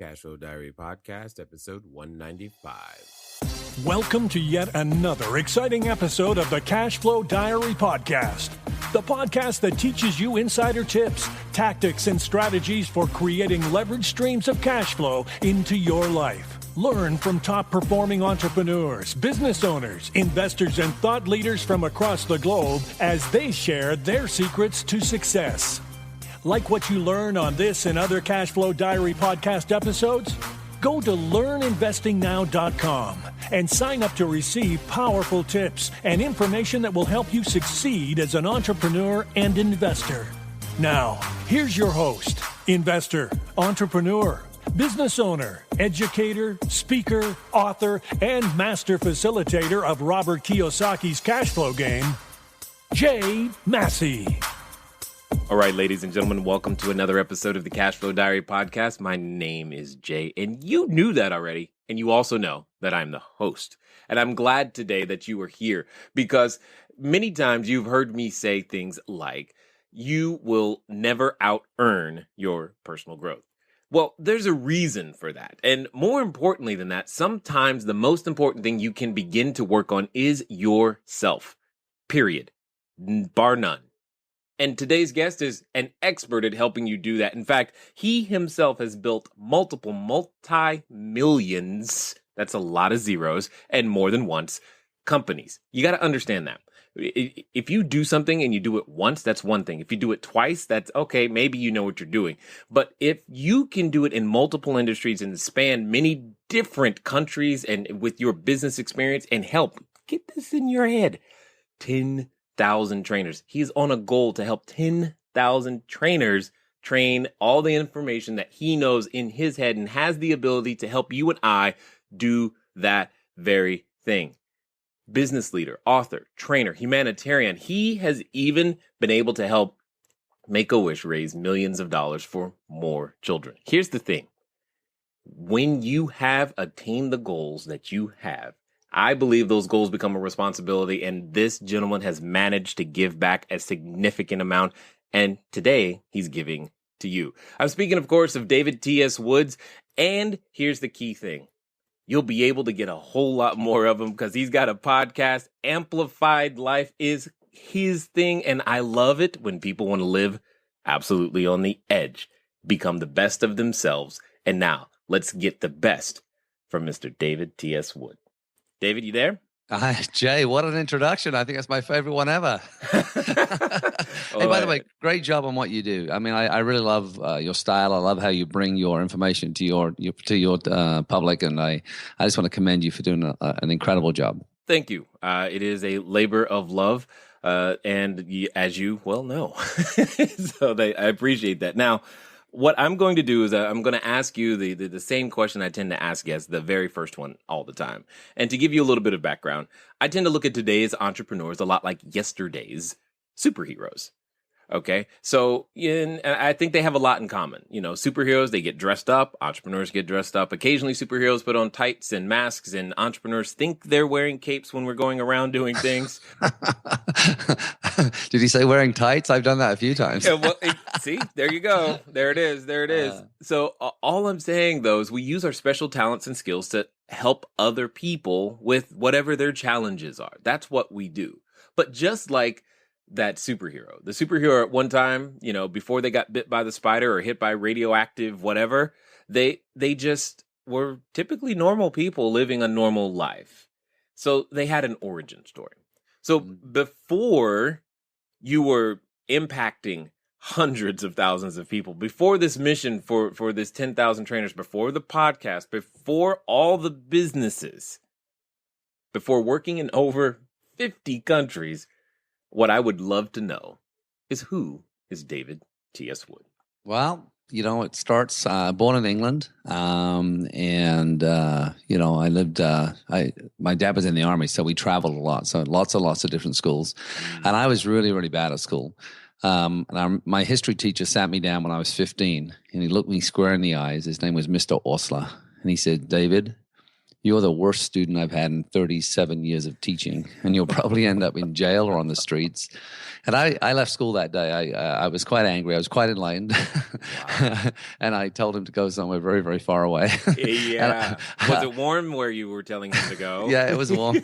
Cashflow Diary Podcast, episode 195. Welcome to yet another exciting episode of the Cashflow Diary Podcast, the podcast that teaches you insider tips, tactics, and strategies for creating leverage streams of cash flow into your life. Learn from top-performing entrepreneurs, business owners, investors, and thought leaders from across the globe as they share their secrets to success. Like what you learn on this and other Cashflow Diary podcast episodes? Go to learninvestingnow.com and sign up to receive powerful tips and information that will help you succeed as an entrepreneur and investor. Now, here's your host, investor, entrepreneur, business owner, educator, speaker, author, and master facilitator of Robert Kiyosaki's cash flow game, Jay Massey. All right, ladies and gentlemen, welcome to another episode of the Cashflow Diary Podcast. My name is Jay, and you knew that already, and you also know that I'm the host. And I'm glad today that you are here because many times you've heard me say things like, you will never out-earn your personal growth. Well, there's a reason for that. And more importantly than that, sometimes the most important thing you can begin to work on is yourself, period, bar none. And today's guest is an expert at helping you do that. In fact, he himself has built multiple multi-millions, that's a lot of zeros, and more than once, companies. You got to understand that. If you do something and you do it once, that's one thing. If you do it twice, that's okay. Maybe you know what you're doing. But if you can do it in multiple industries and span many different countries and with your business experience and help, get this in your head, 10,000 trainers. He's on a goal to help 10,000 trainers train all the information that he knows in his head and has the ability to help you and I do that very thing. Business leader, author, trainer, humanitarian. He has even been able to help Make-A-Wish raise millions of dollars for more children. Here's the thing. When you have attained the goals that you have, I believe those goals become a responsibility, and this gentleman has managed to give back a significant amount, and today he's giving to you. I'm speaking, of course, of David T.S. Woods, and here's the key thing. You'll be able to get a whole lot more of him because he's got a podcast. Amplified Life is his thing, and I love it when people want to live absolutely on the edge, become the best of themselves. And now, let's get the best from Mr. David T.S. Wood. David, you there? Jay, what an introduction. I think that's my favorite one ever. Hey, by the way, great job on what you do. I mean, I really love your style. I love how you bring your information to your public, and I just want to commend you for doing an incredible job. Thank you. It is a labor of love, and as you well know. So I appreciate that. Now, what I'm going to do is I'm going to ask you the same question I tend to ask guests, the very first one all the time. And to give you a little bit of background, I tend to look at today's entrepreneurs a lot like yesterday's superheroes. Okay, so I think they have a lot in common. You know, superheroes, they get dressed up. Entrepreneurs get dressed up. Occasionally, superheroes put on tights and masks, and entrepreneurs think they're wearing capes when we're going around doing things. Did he say wearing tights? I've done that a few times. Yeah, well, see, there you go. There it is. There it is. So all I'm saying, though, is we use our special talents and skills to help other people with whatever their challenges are. That's what we do. But just like that superhero. The superhero at one time, you know, before they got bit by the spider or hit by radioactive whatever, they just were typically normal people living a normal life. So they had an origin story. So before you were impacting hundreds of thousands of people, before this mission for this 10,000 trainers, before the podcast, before all the businesses, before working in over 50 countries, what I would love to know is who is David T.S. Wood? Well, you know, it starts born in England, and you know, I lived. My dad was in the army, so we traveled a lot. So lots and lots of different schools, and I was really, really bad at school. My history teacher sat me down when I was 15, and he looked me square in the eyes. His name was Mr. Osler, and he said, "David, you're the worst student I've had in 37 years of teaching, and you'll probably end up in jail or on the streets. And I left school that day. I was quite angry. I was quite enlightened. Wow. And I told him to go somewhere very, very far away. Yeah. Was it warm where you were telling him to go? Yeah, it was warm,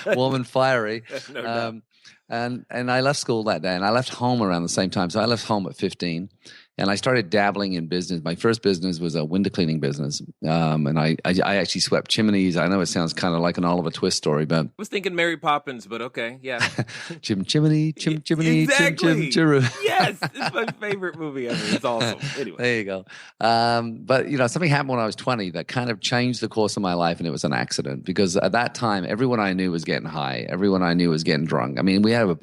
warm and fiery. No doubt. And I left school that day, and I left home around the same time. So I left home at 15. And I started dabbling in business. My first business was a window cleaning business. And I actually swept chimneys. I know it sounds kind of like an Oliver Twist story, but... I was thinking Mary Poppins, but okay, yeah. Chimney, exactly. Chim. Yes, it's my favorite movie ever. It's awesome. Anyway. There you go. But, something happened when I was 20 that kind of changed the course of my life, and it was an accident. Because at that time, everyone I knew was getting high. Everyone I knew was getting drunk. I mean, we had a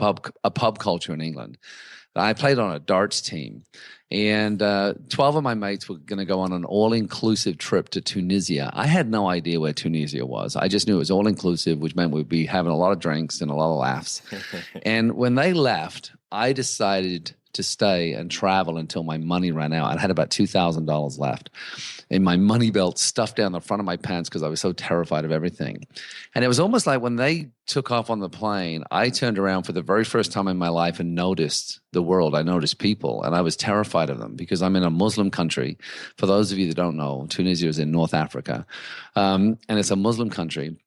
pub culture in England. I played on a darts team. And 12 of my mates were going to go on an all-inclusive trip to Tunisia. I had no idea where Tunisia was. I just knew it was all-inclusive, which meant we'd be having a lot of drinks and a lot of laughs. And when they left, I decided to stay and travel until my money ran out. I had about $2,000 left in my money belt stuffed down the front of my pants because I was so terrified of everything. And it was almost like when they took off on the plane, I turned around for the very first time in my life and noticed the world. I noticed people, and I was terrified of them because I'm in a Muslim country. For those of you that don't know, Tunisia is in North Africa, and it's a Muslim country.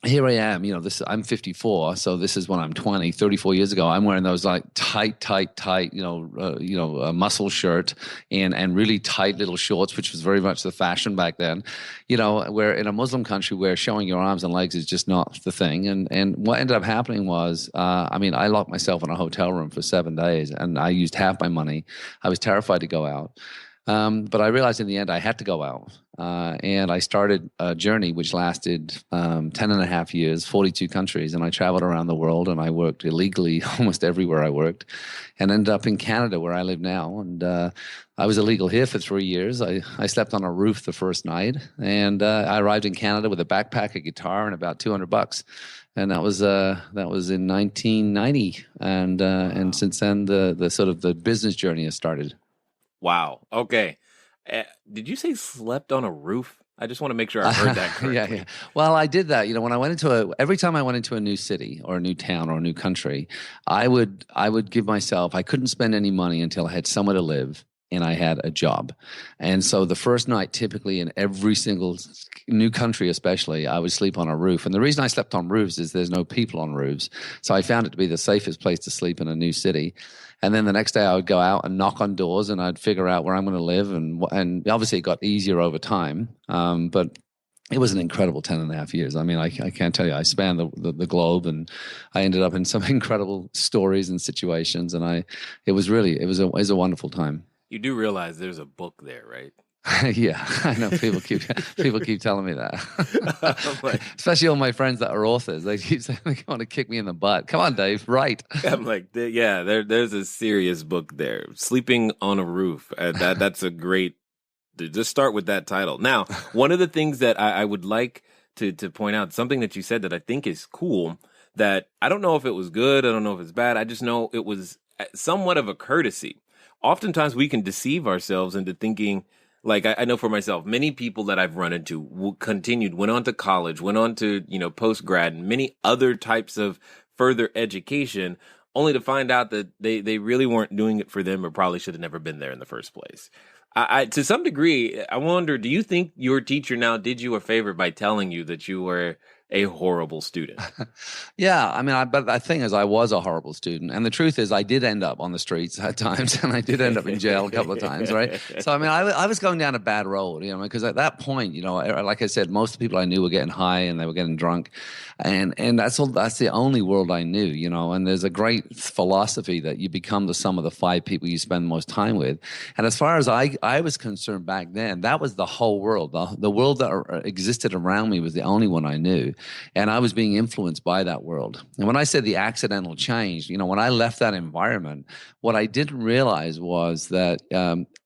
Here I am, I'm 54, so this is when I'm 20, 34 years ago. I'm wearing those like tight, a muscle shirt and really tight little shorts, which was very much the fashion back then. Where in a Muslim country where showing your arms and legs is just not the thing. And what ended up happening was, I locked myself in a hotel room for 7 days, and I used half my money. I was terrified to go out. But I realized in the end I had to go out. And I started a journey which lasted 10 and a half years, 42 countries. And I traveled around the world, and I worked illegally almost everywhere I worked, and ended up in Canada where I live now. And I was illegal here for 3 years. I slept on a roof the first night, and I arrived in Canada with a backpack, a guitar, and about $200. And that was in 1990. And since then, the sort of the business journey has started. Wow. Okay. Did you say slept on a roof? I just want to make sure I heard that correctly. Yeah. Well, I did that. When I went every time I went into a new city or a new town or a new country, I would give myself, I couldn't spend any money until I had somewhere to live and I had a job. And so the first night, typically in every single new country especially, I would sleep on a roof. And the reason I slept on roofs is there's no people on roofs. So I found it to be the safest place to sleep in a new city. And then the next day I would go out and knock on doors, and I'd figure out where I'm going to live. And obviously it got easier over time. But it was an incredible 10 and a half years. I mean, I can't tell you, I spanned the globe, and I ended up in some incredible stories and situations. And it was a wonderful time. You do realize there's a book there, right? Yeah, I know people keep telling me that. Especially all my friends that are authors. They keep saying they want to kick me in the butt. Come on, Dave, write. I'm like, yeah, there's a serious book there. Sleeping on a Roof. That's a great, just start with that title. Now, one of the things that I would like to point out, something that you said that I think is cool, that I don't know if it was good, I don't know if it's bad, I just know it was somewhat of a courtesy. Oftentimes we can deceive ourselves into thinking, like I know for myself, many people that I've run into went on to college, went on to, post-grad and many other types of further education, only to find out that they really weren't doing it for them or probably should have never been there in the first place. I to some degree, I wonder, do you think your teacher now did you a favor by telling you that you were a horrible student? Yeah, I mean, but the thing is, I was a horrible student, and the truth is, I did end up on the streets at times, and I did end up in jail a couple of times, right? So, I mean, I was going down a bad road, because at that point, like I said, most of the people I knew were getting high and they were getting drunk, and that's the only world I knew, and there's a great philosophy that you become the sum of the 5 people you spend the most time with, and as far as I was concerned back then, that was the whole world. The world that existed around me was the only one I knew. And I was being influenced by that world. And when I said the accidental change, when I left that environment, what I didn't realize was that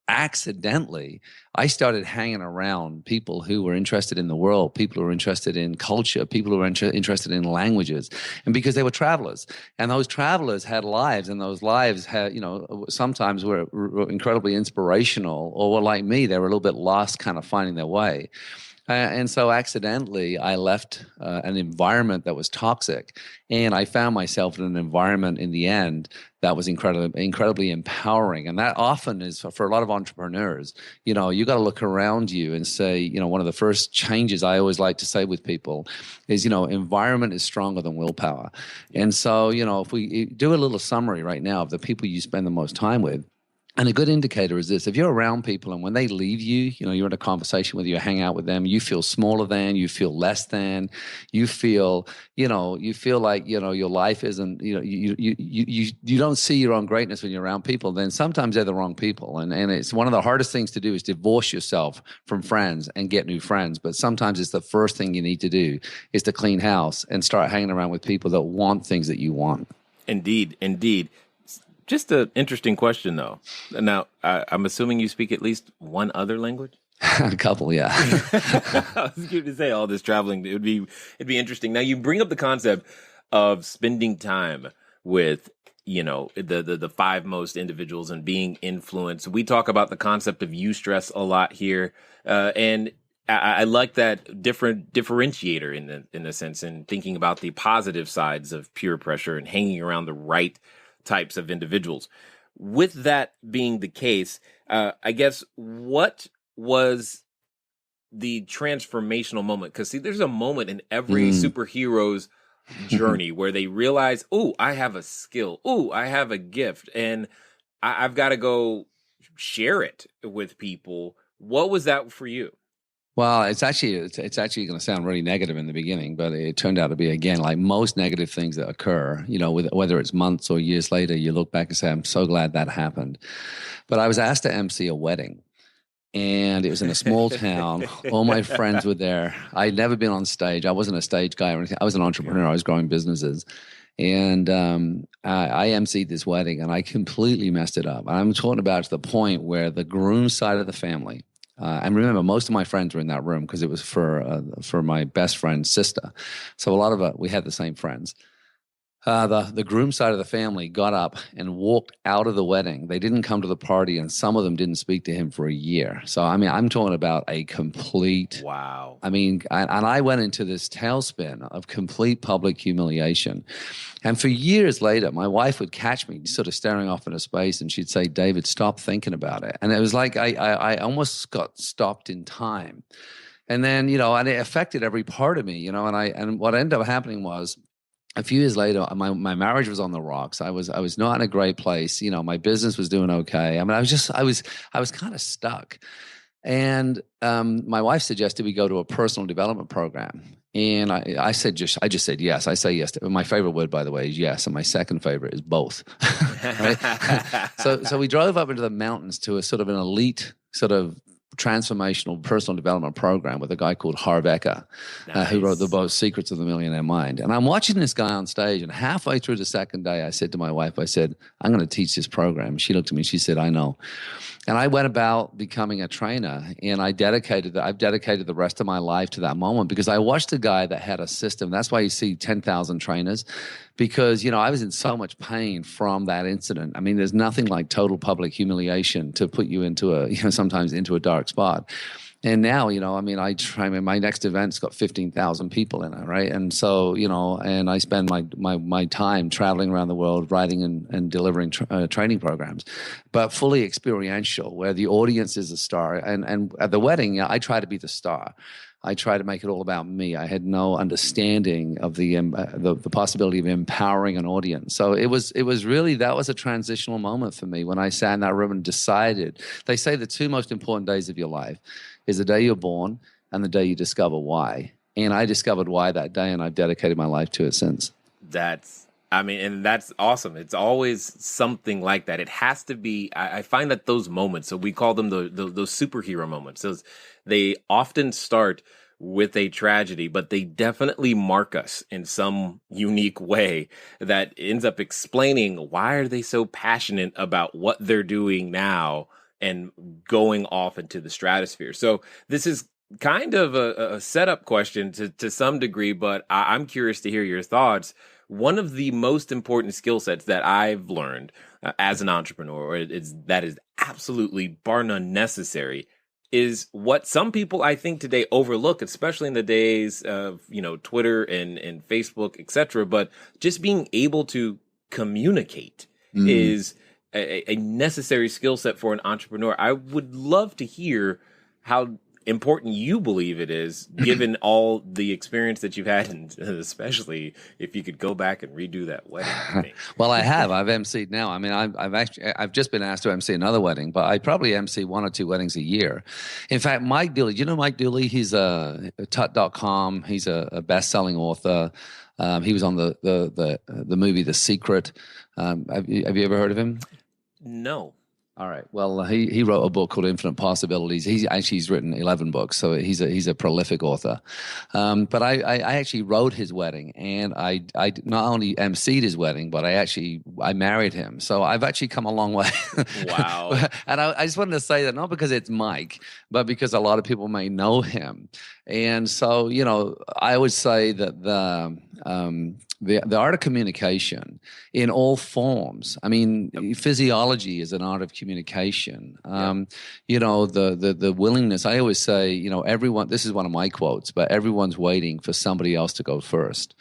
accidentally, I started hanging around people who were interested in the world, people who were interested in culture, people who were interested in languages, and because they were travelers. And those travelers had lives, and those lives had, sometimes were incredibly inspirational, or were like me, they were a little bit lost, kind of finding their way. And so accidentally, I left an environment that was toxic, and I found myself in an environment in the end that was incredibly empowering. And that often is for a lot of entrepreneurs. You know, you got to look around you and say, you know, one of the first changes I always like to say with people is, you know, environment is stronger than willpower. And so, you know, if we do a little summary right now of the people you spend the most time with. And a good indicator is this: if you're around people and when they leave you, you know, you're in a conversation with you, hang out with them, you feel smaller than, you feel less than, you feel, you feel like, you know, your life isn't, you know, you don't see your own greatness when you're around people, then sometimes they're the wrong people. And it's one of the hardest things to do is divorce yourself from friends and get new friends. But sometimes it's the first thing you need to do is to clean house and start hanging around with people that want things that you want. Indeed, indeed. Just an interesting question, though. Now, I'm assuming you speak at least one other language? A couple, yeah. I was going to say all this traveling. It'd be interesting. Now, you bring up the concept of spending time with, you know, the five most individuals and being influenced. We talk about the concept of eustress a lot here, and I like that differentiator in a sense, and thinking about the positive sides of peer pressure and hanging around the right types of individuals. With that being the case, I guess what was the transformational moment? Because see, there's a moment in every superhero's journey where they realize, oh, I have a skill. Oh, I have a gift, and I've got to go share it with people. What was that for you? Well, it's actually going to sound really negative in the beginning, but it turned out to be, again, like most negative things that occur, you know, whether it's months or years later, you look back and say, I'm so glad that happened. But I was asked to MC a wedding, and it was in a small town. All my friends were there. I'd never been on stage. I wasn't a stage guy or anything. I was an entrepreneur. I was growing businesses. And I emceed this wedding, and I completely messed it up. And I'm talking about to the point where the groom side of the family, and remember, most of my friends were in that room because it was for my best friend's sister. So a lot of we had the same friends. The groom side of the family got up and walked out of the wedding. They didn't come to the party, and some of them didn't speak to him for a year. So, I mean, I'm talking about a complete... Wow. I mean, and I went into this tailspin of complete public humiliation. And for years later, my wife would catch me sort of staring off into space, and she'd say, David, stop thinking about it. And it was like I almost got stopped in time. And then, you know, and it affected every part of me, you know, and what ended up happening was, a few years later, my marriage was on the rocks. I was not in a great place. You know, my business was doing okay. I mean, I was kind of stuck. And my wife suggested we go to a personal development program. And I just said yes. I say yes. My favorite word, by the way, is yes. And my second favorite is both. Right? So we drove up into the mountains to a sort of an elite sort of transformational personal development program with a guy called Harv Eker, who wrote the book Secrets of the Millionaire Mind. And I'm watching this guy on stage, and halfway through the second day, I said to my wife, I said, I'm going to teach this program. She looked at me, she said, I know. And I went about becoming a trainer, and I've dedicated the rest of my life to that moment because I watched a guy that had a system. That's why you see 10,000 trainers, because, you know, I was in so much pain from that incident. I mean, there's nothing like total public humiliation to put you into sometimes into a dark spot. And now, you know, I mean, my next event's got 15,000 people in it, right? And so, you know, and I spend my time traveling around the world, writing and delivering training programs, but fully experiential, where the audience is a star. And at the wedding, I try to be the star. I try to make it all about me. I had no understanding of the possibility of empowering an audience. So it was really, that was a transitional moment for me when I sat in that room and decided. They say the two most important days of your life is the day you're born and the day you discover why. And I discovered why that day, and I've dedicated my life to it since. That's awesome. It's always something like that. It has to be. I find that those moments, so we call them those superhero moments. They often start with a tragedy, but they definitely mark us in some unique way that ends up explaining why are they so passionate about what they're doing now and going off into the stratosphere. So this is kind of a setup question to some degree, but I'm curious to hear your thoughts. One of the most important skill sets that I've learned as an entrepreneur that is absolutely bar none necessary is what some people I think today overlook, especially in the days of, Twitter and Facebook, etc. But just being able to communicate is a necessary skill set for an entrepreneur. I would love to hear how important you believe it is, given all the experience that you've had, and especially if you could go back and redo that wedding thing. Well, I have. I've emceed now. I mean, I've just been asked to MC another wedding, but I probably MC 1 or 2 weddings a year. In fact, Mike Dooley, you know Mike Dooley? He's a tut.com. He's a best-selling author. He was on the movie The Secret. Have you ever heard of him? No. All right. Well, he wrote a book called Infinite Possibilities. He's written 11 books, so he's a prolific author. But I actually wrote his wedding, and I not only emceed his wedding, but I married him. So I've actually come a long way. Wow. And I just wanted to say that not because it's Mike, but because a lot of people may know him. And so, I would say that the art of communication in all forms. I mean, physiology is an art of communication. The willingness. I always say, everyone. This is one of my quotes, but everyone's waiting for somebody else to go first.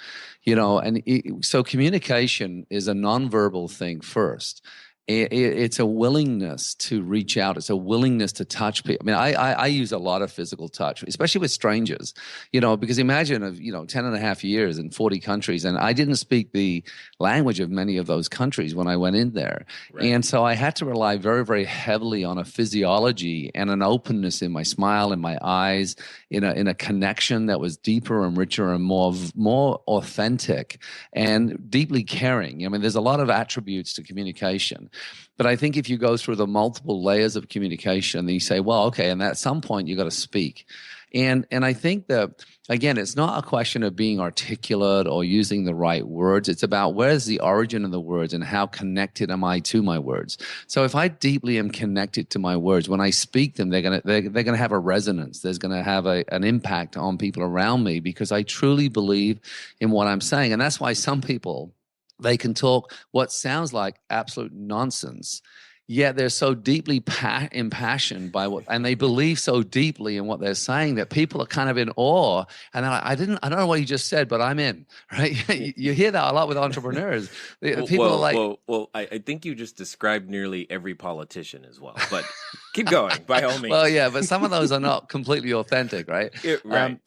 So communication is a nonverbal thing first. It's a willingness to reach out. It's a willingness to touch people. I mean, I use a lot of physical touch, especially with strangers, because imagine 10 and a half years in 40 countries. And I didn't speak the language of many of those countries when I went in there. Right. And so I had to rely very, very heavily on a physiology and an openness in my smile, in my eyes, in a connection that was deeper and richer and more authentic and deeply caring. I mean, there's a lot of attributes to communication. But I think if you go through the multiple layers of communication, then you say, well, okay, and at some point you got to speak. And I think that, again, it's not a question of being articulate or using the right words. It's about where's the origin of the words and how connected am I to my words. So if I deeply am connected to my words, when I speak them, they're gonna have a resonance. There's gonna have an impact on people around me because I truly believe in what I'm saying. And that's why some people, they can talk what sounds like absolute nonsense, yet they're so deeply impassioned by and they believe so deeply in what they're saying that people are kind of in awe. And they're like, I don't know what you just said, but I'm in, right? You hear that a lot with entrepreneurs. People are like, I think you just described nearly every politician as well, but keep going by all means. Well, yeah, but some of those are not completely authentic, right? Right.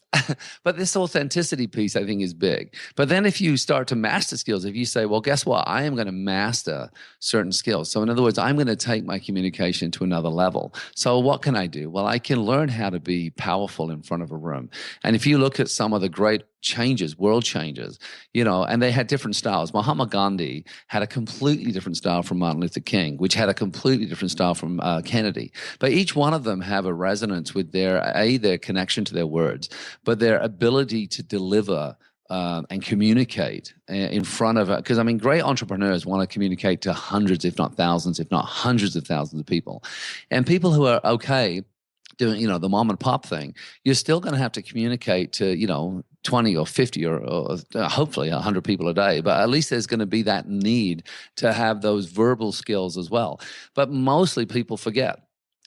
But this authenticity piece, I think, is big. But then if you start to master skills, if you say, well, guess what? I am going to master certain skills. So in other words, I'm going to take my communication to another level. So what can I do? Well, I can learn how to be powerful in front of a room. And if you look at some of the great world changers, and they had different styles. Mahatma Gandhi had a completely different style from Martin Luther King, which had a completely different style from Kennedy. But each one of them have a resonance with their connection to their words, but their ability to deliver and communicate in front of it. Because, I mean, great entrepreneurs want to communicate to hundreds, if not thousands, if not hundreds of thousands of people. And people who are okay doing, the mom and pop thing, you're still going to have to communicate to, 20 or 50 or hopefully 100 people a day. But at least there's going to be that need to have those verbal skills as well. But mostly people forget.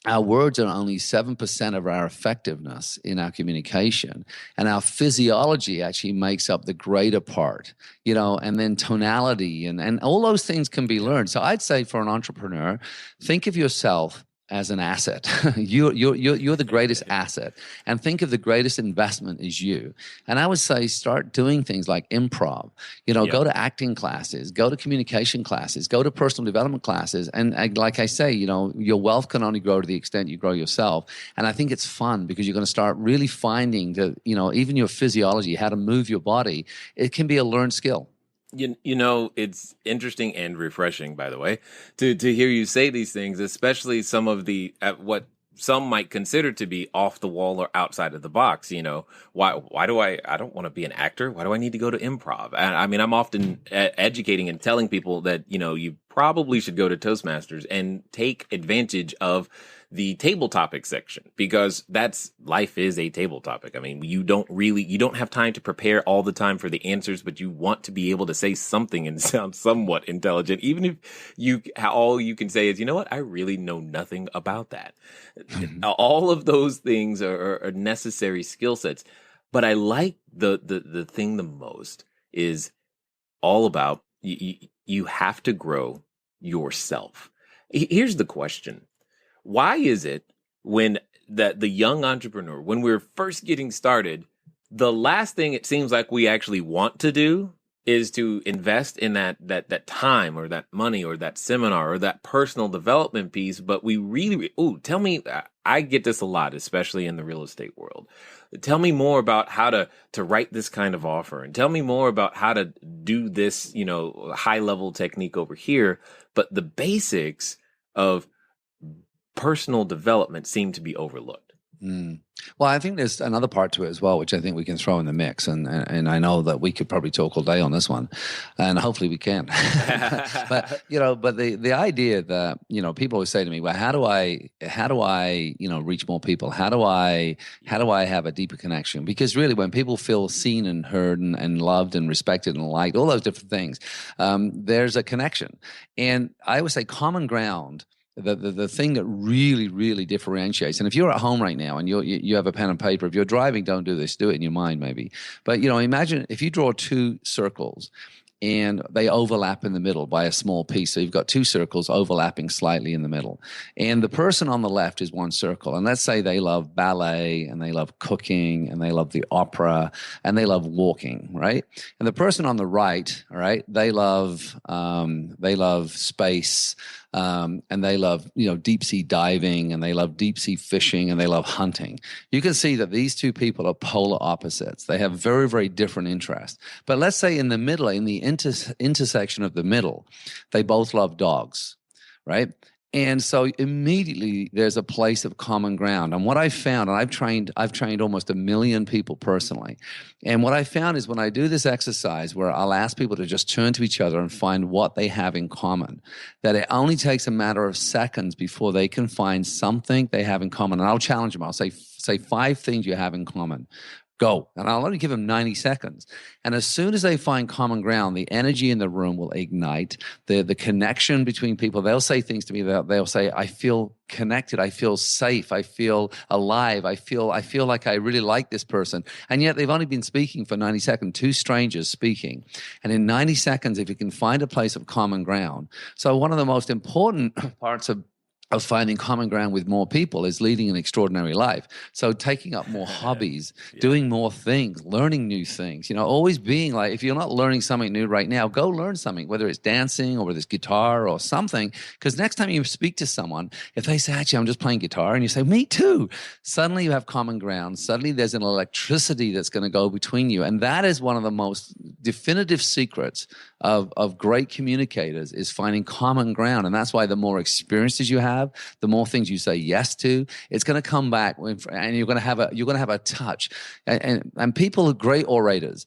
Our words are only 7% of our effectiveness in our communication. And our physiology actually makes up the greater part, and then tonality and all those things can be learned. So I'd say for an entrepreneur, think of yourself as an asset. You're the greatest asset. And think of the greatest investment is you. And I would say start doing things like improv, go to acting classes, go to communication classes, go to personal development classes. And like I say, your wealth can only grow to the extent you grow yourself. And I think it's fun because you're going to start really finding that, even your physiology, how to move your body, it can be a learned skill. It's interesting and refreshing, by the way, to hear you say these things, especially some of the what some might consider to be off the wall or outside of the box. Why do I don't want to be an actor. Why do I need to go to improv? I mean, I'm often educating and telling people that, you probably should go to Toastmasters and take advantage of the table topic section, because life is a table topic. I mean, you don't have time to prepare all the time for the answers, but you want to be able to say something and sound somewhat intelligent, even if all you can say is, you know what, I really know nothing about that. All of those things are necessary skill sets. But I like the thing the most is all about you have to grow yourself. Here's the question. Why is it when the young entrepreneur, when we're first getting started, the last thing it seems like we actually want to do is to invest in that time or that money or that seminar or that personal development piece, but we really, tell me, I get this a lot, especially in the real estate world. Tell me more about how to write this kind of offer, and tell me more about how to do this, high level technique over here. But the basics of personal development seem to be overlooked. Well, I think there's another part to it as well, which I think we can throw in the mix. And I know that we could probably talk all day on this one, and hopefully we can. but the idea that, people always say to me, well, how do I reach more people? How do I have a deeper connection? Because really, when people feel seen and heard and loved and respected and liked, all those different things, there's a connection. And I always say common ground. The thing that really, really differentiates, and if you're at home right now and you have a pen and paper, if you're driving, don't do this, do it in your mind maybe. But, imagine if you draw two circles and they overlap in the middle by a small piece. So you've got two circles overlapping slightly in the middle. And the person on the left is one circle. And let's say they love ballet and they love cooking and they love the opera and they love walking, right? And the person on the right, all right, they love space. And they love, deep sea diving, and they love deep sea fishing, and they love hunting. You can see that these two people are polar opposites. They have very, very different interests. But let's say in the middle, in the intersection of the middle, they both love dogs, right? And so immediately there's a place of common ground. And what I found, and I've trained almost 1 million people personally. And what I found is when I do this exercise where I'll ask people to just turn to each other and find what they have in common, that it only takes a matter of seconds before they can find something they have in common. And I'll challenge them. I'll say 5 things you have in common. Go. And I'll only give them 90 seconds. And as soon as they find common ground, the energy in the room will ignite. The connection between people, they'll say things to me that they'll say, I feel connected. I feel safe. I feel alive. I feel like I really like this person. And yet they've only been speaking for 90 seconds, 2 strangers speaking. And in 90 seconds, if you can find a place of common ground. So one of the most important parts of finding common ground with more people is leading an extraordinary life. So taking up more hobbies, doing more things, learning new things, always being like, if you're not learning something new right now, go learn something, whether it's dancing or whether it's guitar or something. Because next time you speak to someone, if they say, actually, I'm just playing guitar, and you say, me too, suddenly you have common ground. Suddenly there's an electricity that's going to go between you. And that is one of the most definitive secrets of great communicators, is finding common ground. And that's why the more experiences you have, the more things you say yes to, it's going to come back, and you're going to have a touch. And people are great orators.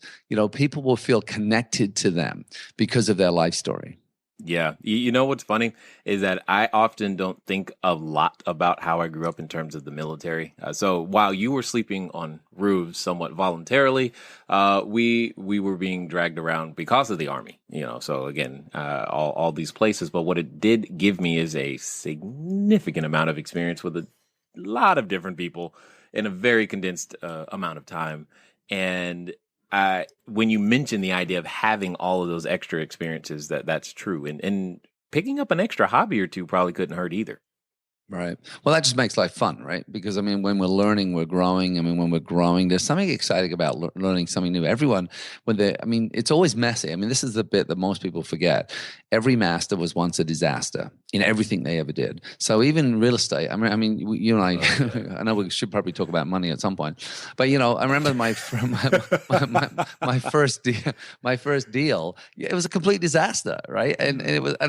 People will feel connected to them because of their life story. Yeah. You know what's funny is that I often don't think a lot about how I grew up in terms of the military. So while you were sleeping on roofs somewhat voluntarily, we were being dragged around because of the Army, so again, all these places. But what it did give me is a significant amount of experience with a lot of different people in a very condensed amount of time. And when you mention the idea of having all of those extra experiences, that's true. And picking up an extra hobby or two probably couldn't hurt either. Right. Well, that just makes life fun, right? Because, when we're learning, we're growing. When we're growing, there's something exciting about learning something new. Everyone, it's always messy. this is the bit that most people forget. Every master was once a disaster in everything they ever did. So even real estate, you and I, I know we should probably talk about money at some point, but, I remember my first deal, it was a complete disaster, right? And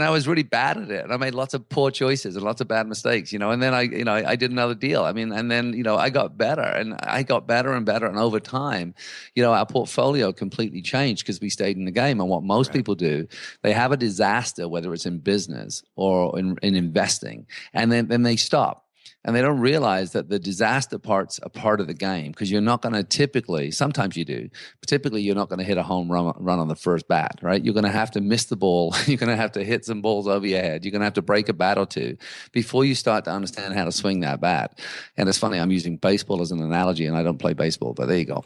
I was really bad at it. And I made lots of poor choices and lots of bad mistakes. And then I did another deal. And then, I got better and better. And over time, our portfolio completely changed because we stayed in the game. And what most people do, they have a disaster, whether it's in business or in investing, and then they stop. And they don't realize that the disaster parts are part of the game, because you're not going to typically, sometimes you do, but typically you're not going to hit a home run on the first bat, right? You're going to have to miss the ball. You're going to have to hit some balls over your head. You're going to have to break a bat or two before you start to understand how to swing that bat. And it's funny, I'm using baseball as an analogy, and I don't play baseball, but there you go.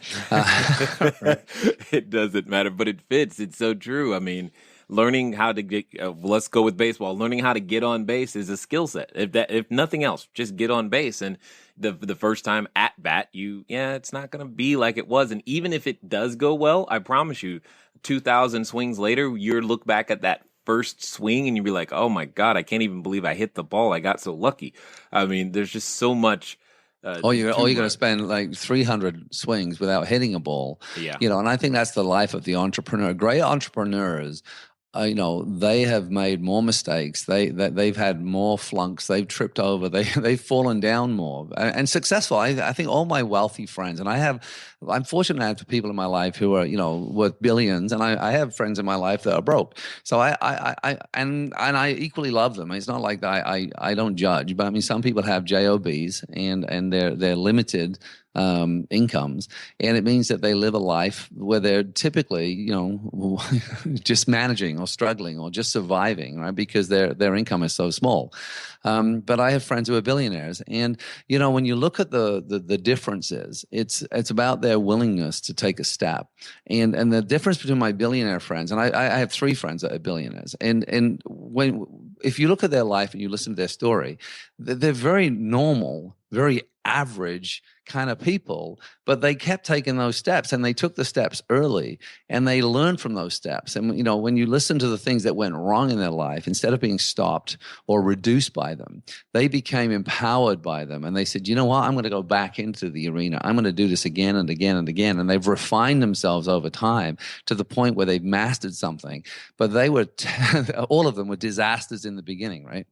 It doesn't matter, but it fits. It's so true. I mean, learning how to get, let's go with baseball. Learning how to get on base is a skill set. If nothing else, just get on base. And the first time at bat, it's not going to be like it was. And even if it does go well, I promise you, 2,000 swings later, you look back at that first swing and you'll be like, oh my God, I can't even believe I hit the ball. I got so lucky. I mean, there's just so much. You're going to spend like 300 swings without hitting a ball. Yeah. And I think that's the life of the entrepreneur. Great entrepreneurs, they have made more mistakes. They've had more flunks. They've tripped over. They've fallen down more and successful. I think all my wealthy friends, and I'm fortunate to have people in my life who are worth billions, and I have friends in my life that are broke. So I equally love them. It's not like I don't judge, but I mean some people have jobs and they're limited incomes, and it means that they live a life where they're typically just managing or struggling or just surviving, right? Because their income is so small. But I have friends who are billionaires, and when you look at the differences, it's about their willingness to take a step, and the difference between my billionaire friends, and I have 3 friends that are billionaires, and if you look at their life and you listen to their story, they're very normal, very average kind of people, but they kept taking those steps, and they took the steps early, and they learned from those steps. And when you listen to the things that went wrong in their life, instead of being stopped or reduced by them, they became empowered by them, and they said, you know what, I'm going to go back into the arena. I'm going to do this again and again and again. And they've refined themselves over time to the point where they've mastered something. But they were all of them were disasters in the beginning, right?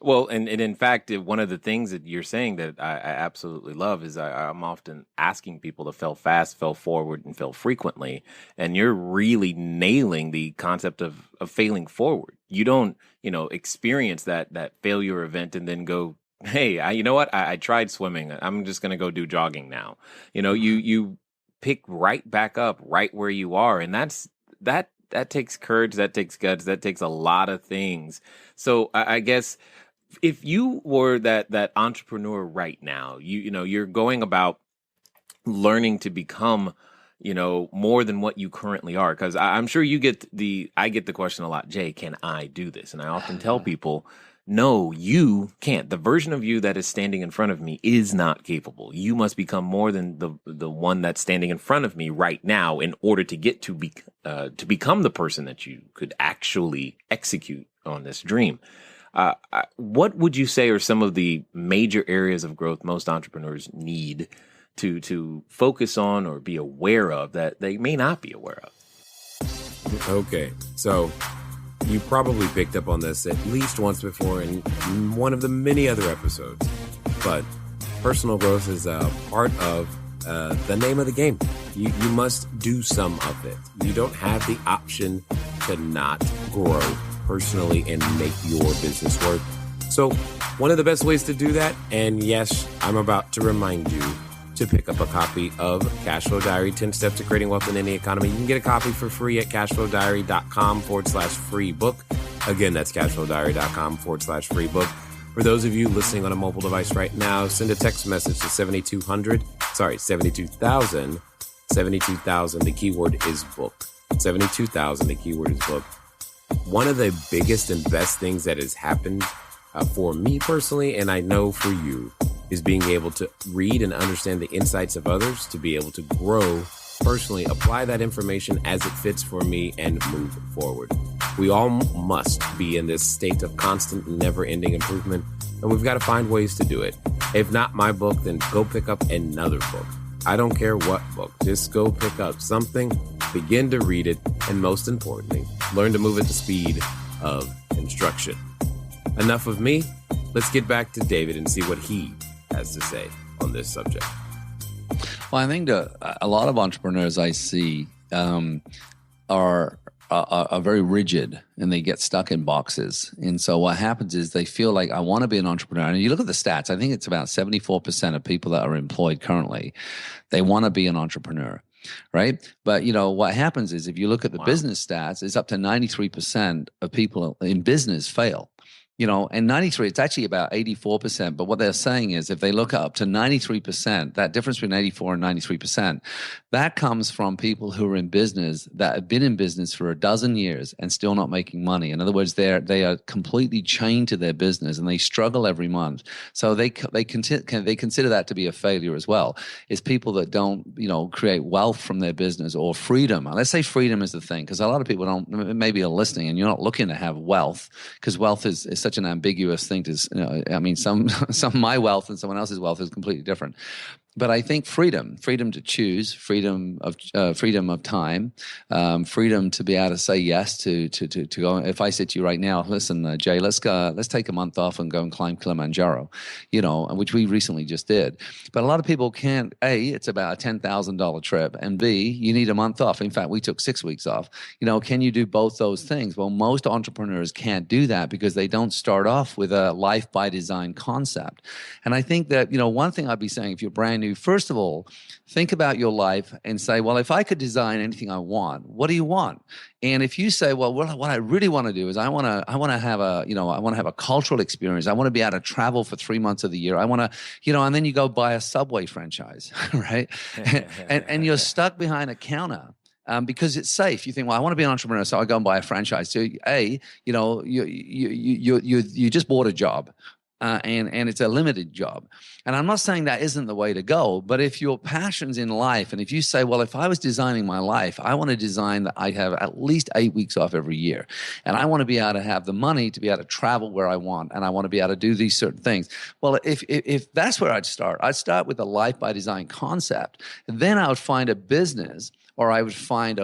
Well, and in fact, one of the things that you're saying that I absolutely love is I'm often asking people to fail fast, fail forward, and fail frequently. And you're really nailing the concept of failing forward. You don't, experience that failure event and then go, hey, you know what? I tried swimming. I'm just going to go do jogging now. You pick right back up right where you are. And that takes courage. That takes guts. That takes a lot of things. So I guess, if you were that entrepreneur right now, you're going about learning to become, more than what you currently are. Because I'm sure I get the question a lot, Jay, can I do this? And I often tell people, no, you can't. The version of you that is standing in front of me is not capable. You must become more than the one that's standing in front of me right now in order to get to become the person that you could actually execute on this dream. What would you say are some of the major areas of growth most entrepreneurs need to focus on or be aware of that they may not be aware of? Okay, so you probably picked up on this at least once before in one of the many other episodes, but personal growth is a part of the name of the game. You must do some of it. You don't have the option to not grow personally and make your business work. So one of the best ways to do that, and yes, I'm about to remind you to pick up a copy of Cashflow Diary, 10 Steps to Creating Wealth in Any Economy. You can get a copy for free at cashflowdiary.com/free book. Again, that's cashflowdiary.com/free book. For those of you listening on a mobile device right now, send a text message to 72,000. 72,000, the keyword is book. 72,000, the keyword is book. One of the biggest and best things that has happened for me personally, and I know for you, is being able to read and understand the insights of others, to be able to grow personally, apply that information as it fits for me, and move forward. We all must be in this state of constant, never-ending improvement, and we've got to find ways to do it. If not my book, then go pick up another book. I don't care what book. Just go pick up something, begin to read it, and most importantly, learn to move at the speed of instruction. Enough of me. Let's get back to David and see what he has to say on this subject. Well, I think a lot of entrepreneurs I see are are very rigid and they get stuck in boxes. And so what happens is they feel like, I want to be an entrepreneur. And you look at the stats, I think it's about 74% of people that are employed currently, they want to be an entrepreneur. Right. But, what happens is if you look at the business stats, it's up to 93% of people in business fail. And 93, it's actually about 84%. But what they're saying is if they look up to 93%, that difference between 84 and 93%, that comes from people who are in business that have been in business for a dozen years and still not making money. In other words, they are completely chained to their business and they struggle every month. So they consider that to be a failure as well. It's people that don't, create wealth from their business or freedom. Let's say freedom is the thing, because a lot of people maybe are listening and you're not looking to have wealth, because wealth is such an ambiguous thing to, some my wealth and someone else's wealth is completely different. But I think freedom to choose, freedom of time, freedom to be able to say yes to go. If I said to you right now, listen, Jay, let's take a month off and go and climb Kilimanjaro, which we recently just did. But a lot of people can't. A, it's about a $10,000 trip, and B, you need a month off. In fact, we took 6 weeks off. Can you do both those things? Well, most entrepreneurs can't do that because they don't start off with a life by design concept. And I think that one thing I'd be saying, if you're brand new, first of all, think about your life and say, well, if I could design anything I want, what do you want? And if you say, well, what I really want to do is I want to have a cultural experience. I want to be able to travel for 3 months of the year. I want to, and then you go buy a Subway franchise, right? and you're stuck behind a counter. Because it's safe. You think, well, I want to be an entrepreneur, so I go and buy a franchise. So, you just bought a job. And it's a limited job. And I'm not saying that isn't the way to go, but if your passion's in life, and if you say, well, if I was designing my life, I want to design that I'd have at least 8 weeks off every year. And I want to be able to have the money to be able to travel where I want. And I want to be able to do these certain things. Well, if that's where I'd start with a life by design concept. Then I would find a business, or I would find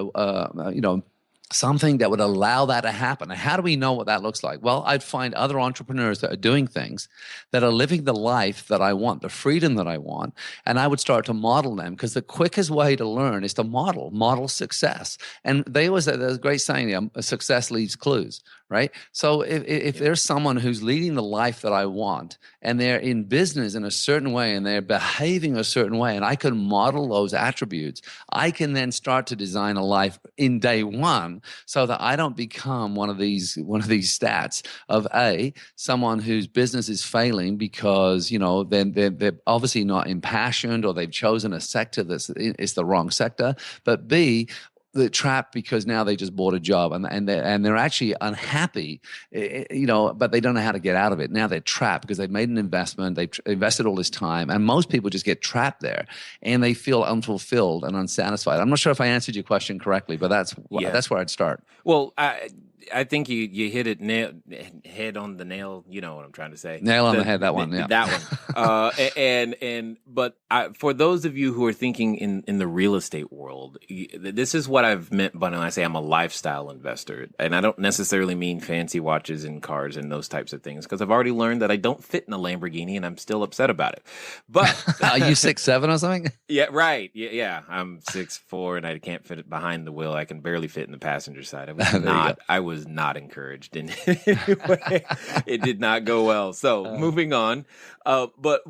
something that would allow that to happen. And how do we know what that looks like? Well, I'd find other entrepreneurs that are doing things, that are living the life that I want, the freedom that I want, and I would start to model them, because the quickest way to learn is to model success. And there's a great saying, success leaves clues, right? So if there's someone who's leading the life that I want, and they're in business in a certain way, and they're behaving a certain way, and I can model those attributes, I can then start to design a life in day one, so that I don't become one of these stats of someone whose business is failing because they're obviously not impassioned, or they've chosen a sector it's the wrong sector, but B, they're trapped because now they just bought a job and they're actually unhappy, but they don't know how to get out of it. Now they're trapped because they've made an investment, they've invested all this time, and most people just get trapped there and they feel unfulfilled and unsatisfied. I'm not sure if I answered your question correctly, but that's where I'd start. Well, I think you hit it head on the nail. You know what I'm trying to say. Nail on the head. That one. Yeah. That one. But for those of you who are thinking in the real estate world, this is what I've meant when I say I'm a lifestyle investor, and I don't necessarily mean fancy watches and cars and those types of things, because I've already learned that I don't fit in a Lamborghini, and I'm still upset about it. But are you 6'7" or something? Yeah, right. Yeah. I'm 6'4", and I can't fit it behind the wheel. I can barely fit in the passenger side. I was not encouraged in any way. It did not go well. So moving on. But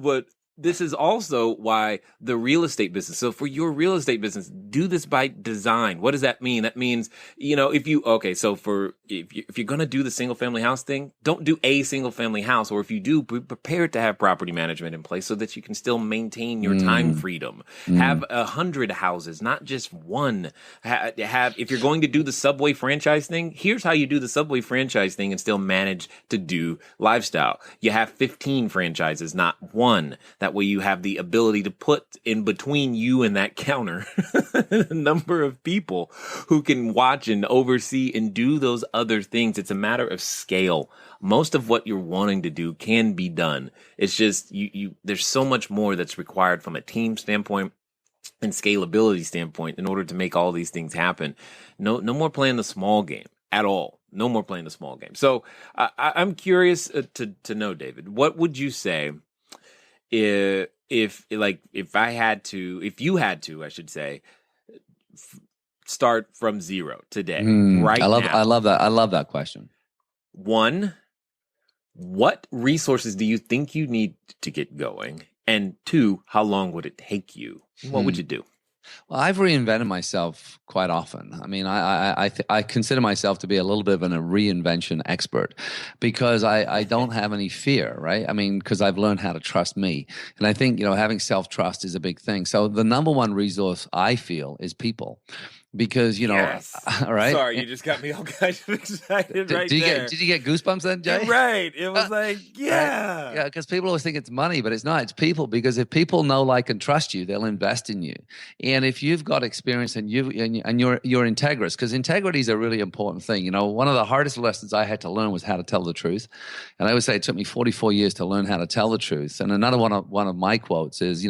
this is also why the real estate business. So for your real estate business, do this by design. What does that mean? That means, if you're going to do the single family house thing, don't do a single family house. Or if you do, be prepared to have property management in place so that you can still maintain your time freedom. Have 100 houses, not just one. If you're going to do the Subway franchise thing, here's how you do the Subway franchise thing and still manage to do lifestyle. You have 15 franchises, not one. That way you have the ability to put in between you and that counter a number of people who can watch and oversee and do those other things. It's a matter of scale. Most of what you're wanting to do can be done. It's just there's so much more that's required from a team standpoint and scalability standpoint in order to make all these things happen. No more playing the small game at all. No more playing the small game. So I'm curious to know, David, what would you say if you had to, I should say, start from zero today, right now. I love that. I love that question. One, what resources do you think you need to get going? And two, how long would it take you? What would you do? Well, I've reinvented myself quite often. I mean, I consider myself to be a little bit of a reinvention expert because I don't have any fear, right? I mean, because I've learned how to trust me. And I think, having self-trust is a big thing. So the number one resource I feel is people. Because, yes. right? Sorry, you just got me all kinds of excited did you get goosebumps then, Jay? Right. It was like, yeah. Right? Yeah, because people always think it's money, but it's not. It's people. Because if people know, like, and trust you, they'll invest in you. And if you've got experience and you're integrous, because integrity is a really important thing. One of the hardest lessons I had to learn was how to tell the truth. And I always say it took me 44 years to learn how to tell the truth. And another one of my quotes is,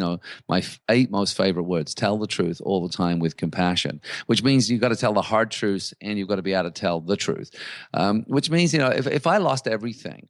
my 8 most favorite words: tell the truth all the time with compassion, which means you've got to tell the hard truths and you've got to be able to tell the truth, which means, if I lost everything,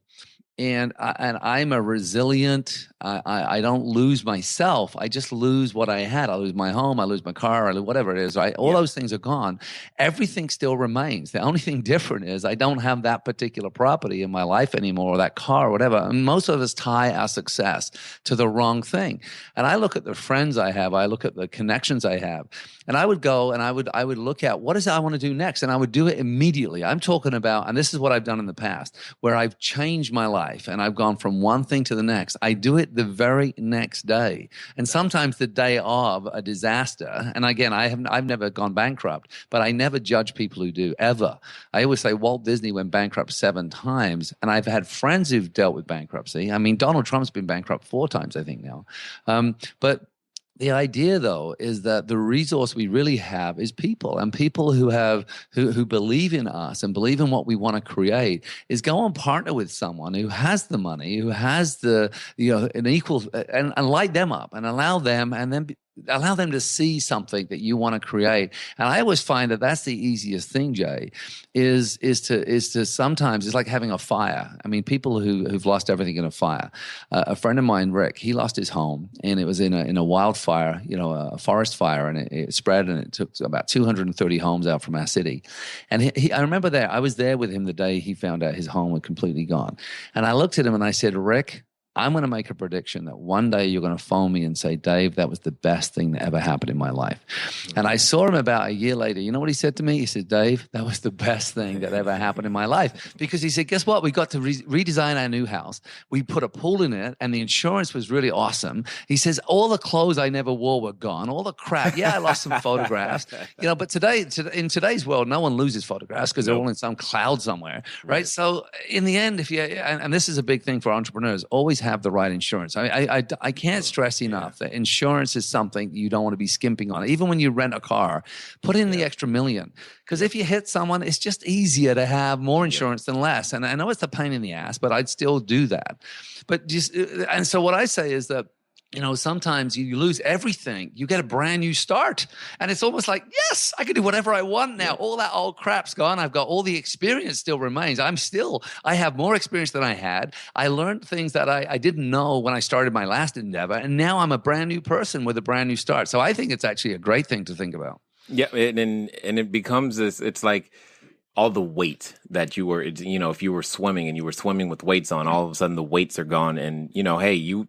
and I'm a resilient, I don't lose myself. I just lose what I had. I lose my home. I lose my car. I lose whatever it is, right? All those things are gone. Everything still remains. The only thing different is I don't have that particular property in my life anymore, or that car or whatever. And most of us tie our success to the wrong thing. And I look at the friends I have. I look at the connections I have. And I would go and I would look at what is it I want to do next. And I would do it immediately. I'm talking about, and this is what I've done in the past, where I've changed my life. And I've gone from one thing to the next. I do it the very next day, and sometimes the day of a disaster. And again, I've never gone bankrupt, but I never judge people who do, ever. I always say Walt Disney went bankrupt 7 times, and I've had friends who've dealt with bankruptcy. I mean, Donald Trump's been bankrupt 4 times, I think now. But the idea, though, is that the resource we really have is people, and people who believe in us and believe in what we want to create. Is go and partner with someone who has the money, who has the an equal, and light them up and allow them, and then allow them to see something that you want to create. And I always find that that's the easiest thing, Jay, is to sometimes, it's like having a fire. I mean, people who've lost everything in a fire. A friend of mine, Rick, he lost his home, and it was in a wildfire, a forest fire, and it spread, and it took about 230 homes out from our city. And I remember I was there with him the day he found out his home was completely gone. And I looked at him and I said, Rick, I'm going to make a prediction that one day you're going to phone me and say, Dave, that was the best thing that ever happened in my life. And I saw him about a year later. You know what he said to me? He said, Dave, that was the best thing that ever happened in my life. Because he said, guess what? We got to redesign our new house. We put a pool in it, and the insurance was really awesome. He says, all the clothes I never wore were gone. All the crap. Yeah, I lost some photographs. But in today's world, no one loses photographs because they're all in some cloud somewhere, right? So in the end, and this is a big thing for entrepreneurs, always have the right insurance. I can't stress enough that insurance is something you don't want to be skimping on. Even when you rent a car, put in the extra $1 million. Because if you hit someone, it's just easier to have more insurance than less. And I know it's a pain in the ass, but I'd still do that. And so what I say is that, sometimes you lose everything. You get a brand new start. And it's almost like, yes, I can do whatever I want now. All that old crap's gone. I've got all the experience still remains. I have more experience than I had. I learned things that I didn't know when I started my last endeavor. And now I'm a brand new person with a brand new start. So I think it's actually a great thing to think about. Yeah. And it becomes this, it's like, all the weight that you were, if you were swimming and you were swimming with weights on, all of a sudden the weights are gone, and hey, you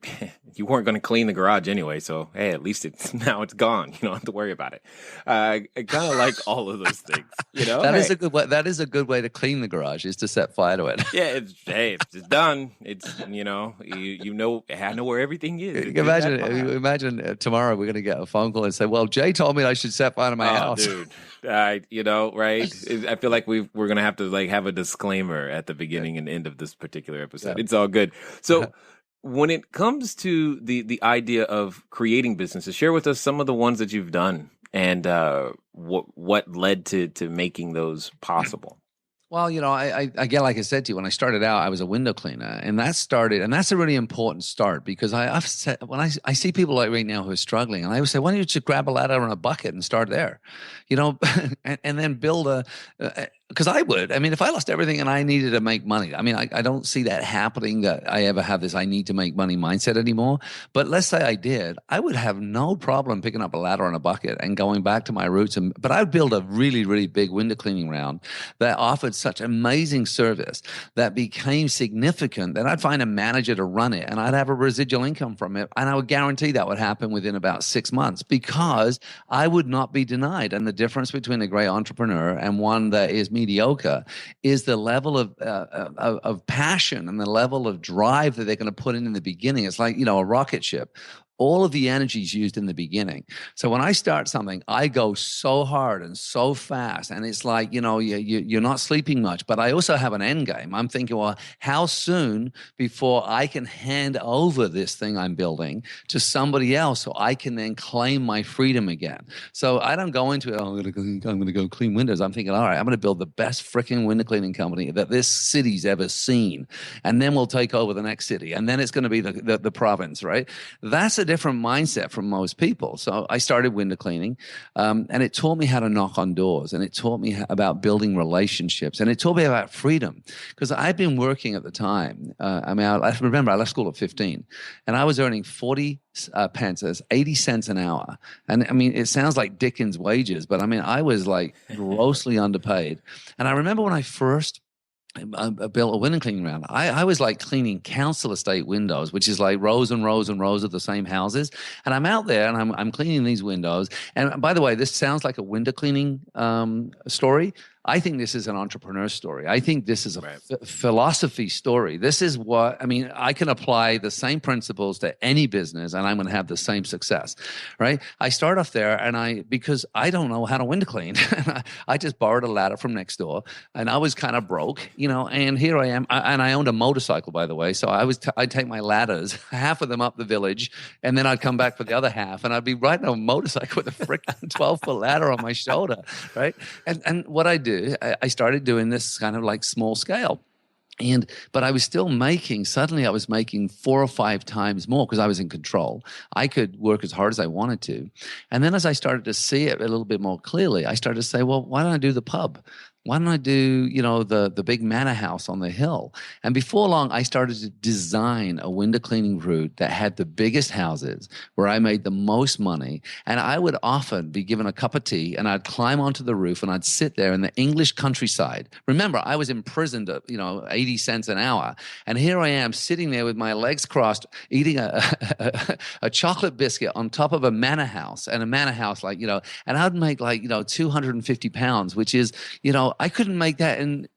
weren't going to clean the garage anyway, so hey, at least it's gone. You don't have to worry about it. I kind of like all of those things. That is a good way. That is a good way to clean the garage, is to set fire to it. Yeah, it's done. It's I know where everything is. Imagine tomorrow we're going to get a phone call and say, "Well, Jay told me I should set fire to my house." Dude. Right? I feel like we're going to have to have a disclaimer at the beginning and end of this particular episode. Yeah. It's all good. So when it comes to the idea of creating businesses, share with us some of the ones that you've done and what led to making those possible. Well, again, like I said to you, when I started out, I was a window cleaner, and that's a really important start, because I've said, when I see people like right now who are struggling, and I would say, why don't you just grab a ladder and a bucket and start there, and then build because I would. I mean, if I lost everything and I needed to make money, I mean, I don't see that happening, that I ever have this I need to make money mindset anymore. But let's say I did, I would have no problem picking up a ladder and a bucket and going back to my roots. But I'd build a really, really big window cleaning round that offered such amazing service that became significant that I'd find a manager to run it and I'd have a residual income from it. And I would guarantee that would happen within about 6 months because I would not be denied. And the difference between a great entrepreneur and one that is mediocre is the level of passion and the level of drive that they're going to put in the beginning. It's like, a rocket ship. All of the energy is used in the beginning. So when I start something, I go so hard and so fast. And it's like, you're not sleeping much. But I also have an end game. I'm thinking, well, how soon before I can hand over this thing I'm building to somebody else so I can then claim my freedom again? So I don't go into it, I'm going to go clean windows. I'm thinking, all right, I'm going to build the best freaking window cleaning company that this city's ever seen. And then we'll take over the next city. And then it's going to be the province, right? That's a different mindset from most people. So I started window cleaning, and it taught me how to knock on doors, and it taught me about building relationships, and it taught me about freedom, because I'd been working at the time. I remember I left school at 15, and I was earning 40 pence, as 80 cents an hour. And I mean, it sounds like Dickens' wages, but I mean, I was like grossly underpaid. And I remember when I first built a window cleaning round, I was like cleaning council estate windows, which is like rows and rows and rows of the same houses. And I'm out there and I'm cleaning these windows. And by the way, this sounds like a window cleaning story. I think this is an entrepreneur story. I think this is a philosophy story. This is I can apply the same principles to any business and I'm going to have the same success, right? I start off there because I don't know how to window clean. I just borrowed a ladder from next door and I was kind of broke, and here I am. And I owned a motorcycle, by the way. So I'd take my ladders, half of them up the village, and then I'd come back for the other half and I'd be riding a motorcycle with a freaking 12-foot ladder on my shoulder, right? And what I do, I started doing this kind of like small scale. But I was still suddenly I was making 4 or 5 times more because I was in control. I could work as hard as I wanted to. And then as I started to see it a little bit more clearly, I started to say, well, why don't I do the pub? Why don't I do, the big manor house on the hill? And before long, I started to design a window cleaning route that had the biggest houses where I made the most money. And I would often be given a cup of tea and I'd climb onto the roof and I'd sit there in the English countryside. Remember, I was imprisoned at, 80 cents an hour. And here I am sitting there with my legs crossed, eating a chocolate biscuit on top of a manor house, and a manor house and I'd make 250 pounds, which is, I couldn't make that in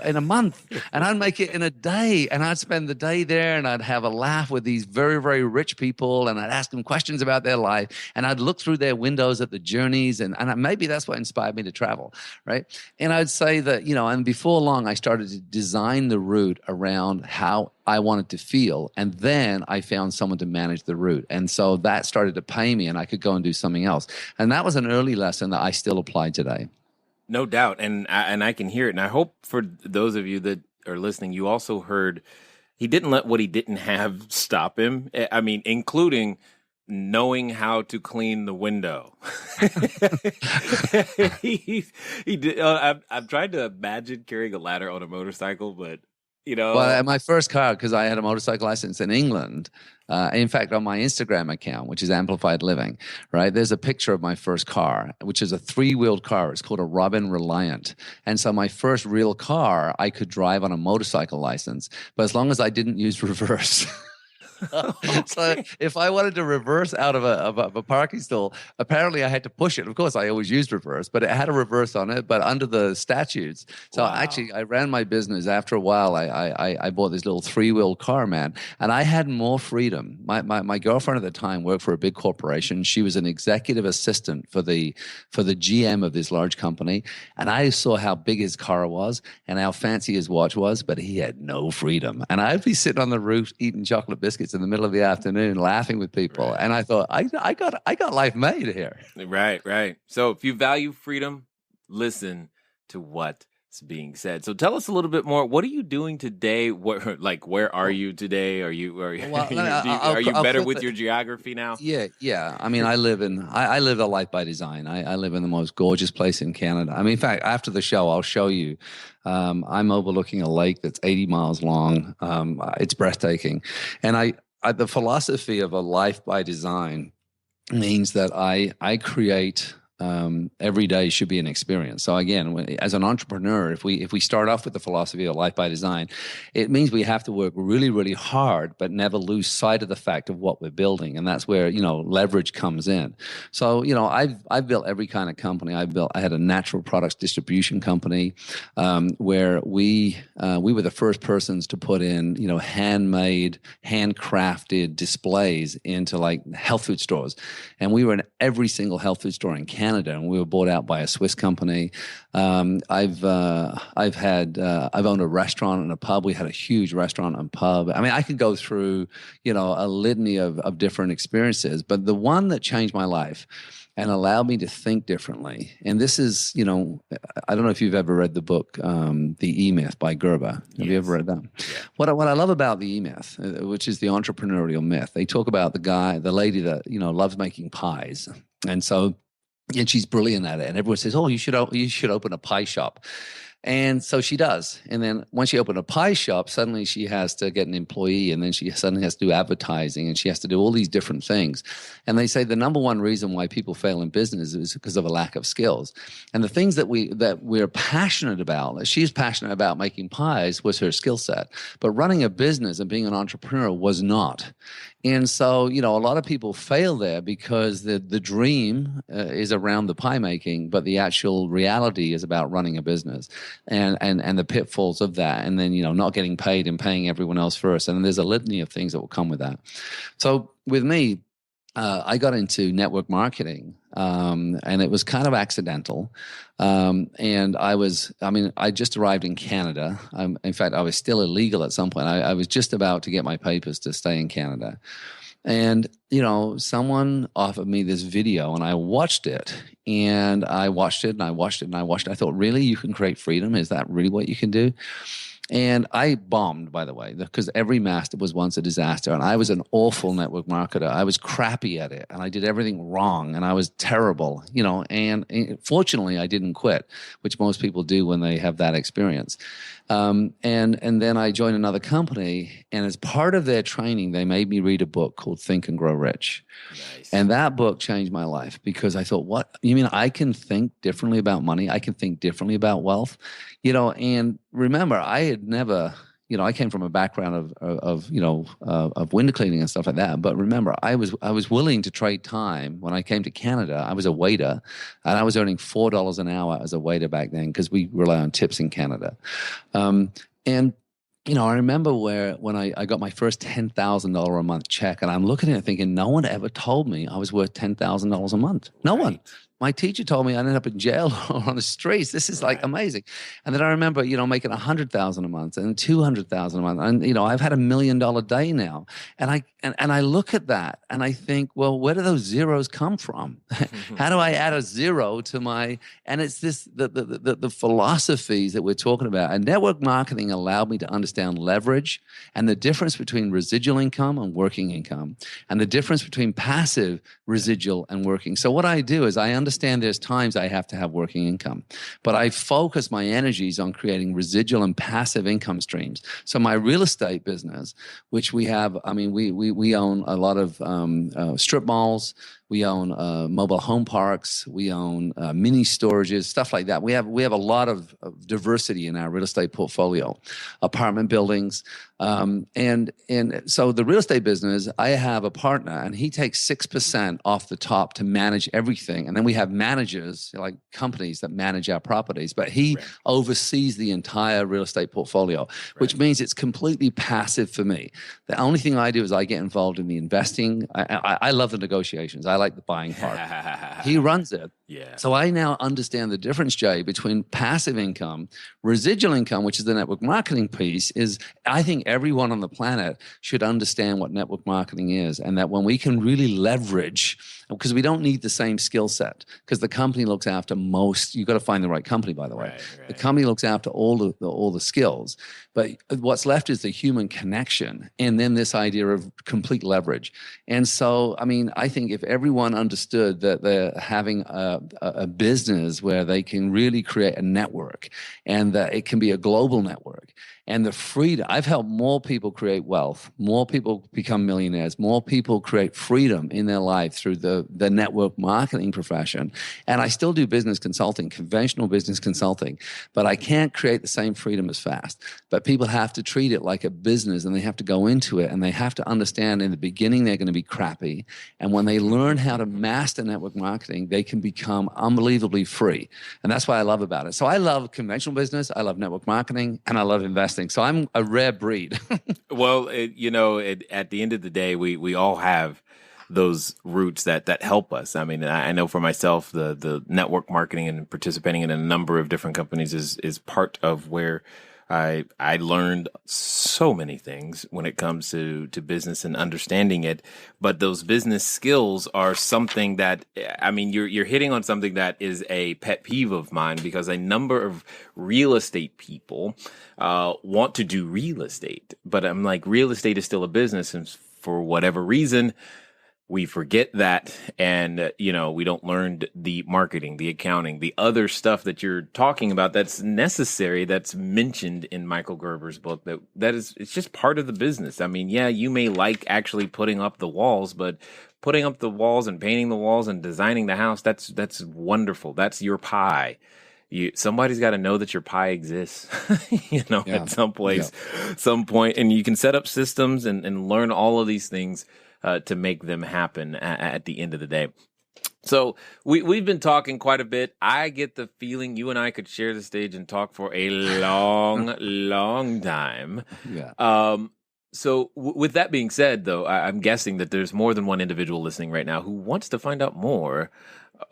a month, and I'd make it in a day, and I'd spend the day there, and I'd have a laugh with these very, very rich people, and I'd ask them questions about their life, and I'd look through their windows at the journeys, and maybe that's what inspired me to travel, right? And I'd say that, and before long, I started to design the route around how I wanted to feel, and then I found someone to manage the route, and so that started to pay me, and I could go and do something else, and that was an early lesson that I still apply today. No doubt. And I can hear it. And I hope for those of you that are listening, you also heard he didn't let what he didn't have stop him. I mean, including knowing how to clean the window. he did. I've tried to imagine carrying a ladder on a motorcycle, but Well, my first car, because I had a motorcycle license in England. In fact, on my Instagram account, which is Amplified Living, right, there's a picture of my first car, which is a 3-wheeled car. It's called a Robin Reliant. And so my first real car, I could drive on a motorcycle license, but as long as I didn't use reverse. So if I wanted to reverse out of a parking stall, apparently I had to push it. Of course, I always used reverse, but it had a reverse on it, but under the statutes. So Actually, I ran my business. After a while, I bought this little 3-wheeled car, man, and I had more freedom. My girlfriend at the time worked for a big corporation. She was an executive assistant for the GM of this large company, and I saw how big his car was and how fancy his watch was, but he had no freedom. And I'd be sitting on the roof eating chocolate biscuits in the middle of the afternoon, laughing with people. Right. And I thought, I got life made here. Right. So if you value freedom, listen to what is being said. So tell us a little bit more. What are you doing today? Where are you today? Are you are you better with your geography now? Yeah. I mean, I live a life by design. I live in the most gorgeous place in Canada. I mean, in fact, after the show, I'll show you. I'm overlooking a lake that's 80 miles long. It's breathtaking. And the philosophy of a life by design means that I create every day should be an experience. So again, as an entrepreneur, if we start off with the philosophy of life by design, it means we have to work really, really hard, but never lose sight of the fact of what we're building. And that's where, leverage comes in. So, I've built every kind of company. I had a natural products distribution company, where we were the first persons to put in, handmade, handcrafted displays into like health food stores. And we were in every single health food store in Canada, and we were bought out by a Swiss company. I've owned a restaurant and a pub. We had a huge restaurant and pub. I mean, I could go through, a litany of different experiences, but the one that changed my life and allowed me to think differently. And this is, I don't know if you've ever read the book, The E-Myth by Gerber. Have you ever read that? Yeah. What I love about The E-Myth, which is the entrepreneurial myth, they talk about the lady that, loves making pies. And she's brilliant at it. And everyone says, oh, you should open a pie shop. And so she does. And then once she opened a pie shop, suddenly she has to get an employee, and then she suddenly has to do advertising, and she has to do all these different things. And they say the number one reason why people fail in business is because of a lack of skills. And the things that we're passionate about, she's passionate about making pies, was her skill set. But running a business and being an entrepreneur was not. And so, a lot of people fail there because the dream is around the pie making, but the actual reality is about running a business and the pitfalls of that. And then, not getting paid and paying everyone else first. And there's a litany of things that will come with that. So with me, I got into network marketing, and it was kind of accidental. And I just arrived in Canada. In fact, I was still illegal at some point. I was just about to get my papers to stay in Canada. And, someone offered me this video, and I watched it, and I watched it, and I watched it, and I watched it. I thought, really? You can create freedom? Is that really what you can do? And I bombed, by the way, because every master was once a disaster. And I was an awful network marketer. I was crappy at it, and I did everything wrong, and I was terrible, and fortunately I didn't quit, which most people do when they have that experience. And then I joined another company, and as part of their training, they made me read a book called Think and Grow Rich. Nice. And that book changed my life, because I thought, what? You mean I can think differently about money? I can think differently about wealth? And remember, I had never, I came from a background of window cleaning and stuff like that. But remember, I was willing to trade time. When I came to Canada, I was a waiter, and I was earning $4 an hour as a waiter back then, because we rely on tips in Canada. I remember when I got my first $10,000 a month check, and I'm looking at it thinking, no one ever told me I was worth $10,000 a month. No one. My teacher told me I'd end up in jail or on the streets. This is like amazing. And then I remember, making $100,000 a month and $200,000 a month. And, I've had $1 million day now. And I look at that and I think, well, where do those zeros come from? How do I add a zero to and it's the philosophies that we're talking about. And network marketing allowed me to understand leverage and the difference between residual income and working income, and the difference between passive, residual, and working. So what I do is I understand there's times I have to have working income, but I focus my energies on creating residual and passive income streams. So my real estate business, which we have, we own a lot of strip malls. We own mobile home parks. We own mini storages, stuff like that. We have a lot of diversity in our real estate portfolio, apartment buildings. And so the real estate business, I have a partner, and he takes 6% off the top to manage everything. And then we have managers, like companies that manage our properties, but he oversees the entire real estate portfolio, which means it's completely passive for me. The only thing I do is I get involved in the investing. I love the negotiations. I like the buying part. He runs it. Yeah. So I now understand the difference, Jay, between passive income, residual income, which is the network marketing piece, is I think everyone on the planet should understand what network marketing is, and that when we can really leverage, because we don't need the same skill set, because the company looks after most. You've got to find the right company, by the way. Right. The company looks after all the skills, but what's left is the human connection, and then this idea of complete leverage. And so, I mean, I think if everyone understood that they're having a business where they can really create a network, and that it can be a global network, and the freedom. I've helped more people create wealth, more people become millionaires, more people create freedom in their life through the network marketing profession. And I still do business consulting, conventional business consulting, but I can't create the same freedom as fast. But people have to treat it like a business, and they have to go into it, and they have to understand in the beginning they're going to be crappy. And when they learn how to master network marketing, they can become unbelievably free. And that's what I love about it. So I love conventional business, I love network marketing, and I love investing. So I'm a rare breed. Well, at the end of the day, we all have those roots that help us. I mean, I know for myself, the network marketing and participating in a number of different companies is part of where I learned so many things when it comes to business and understanding it. But those business skills are something that, I mean, you're hitting on something that is a pet peeve of mine, because a number of real estate people want to do real estate. But I'm like, real estate is still a business. And for whatever reason, we forget that, and we don't learn the marketing, the accounting, the other stuff that you're talking about that's necessary, that's mentioned in Michael Gerber's book. It's just part of the business. I mean, yeah, you may like actually putting up the walls, but putting up the walls and painting the walls and designing the house, that's wonderful. That's your pie. Somebody's got to know that your pie exists, at some place, some point, and you can set up systems and learn all of these things to make them happen at the end of the day. So we've been talking quite a bit. I get the feeling you and I could share the stage and talk for a long, long time. Yeah. So with that being said, though, I'm guessing that there's more than one individual listening right now who wants to find out more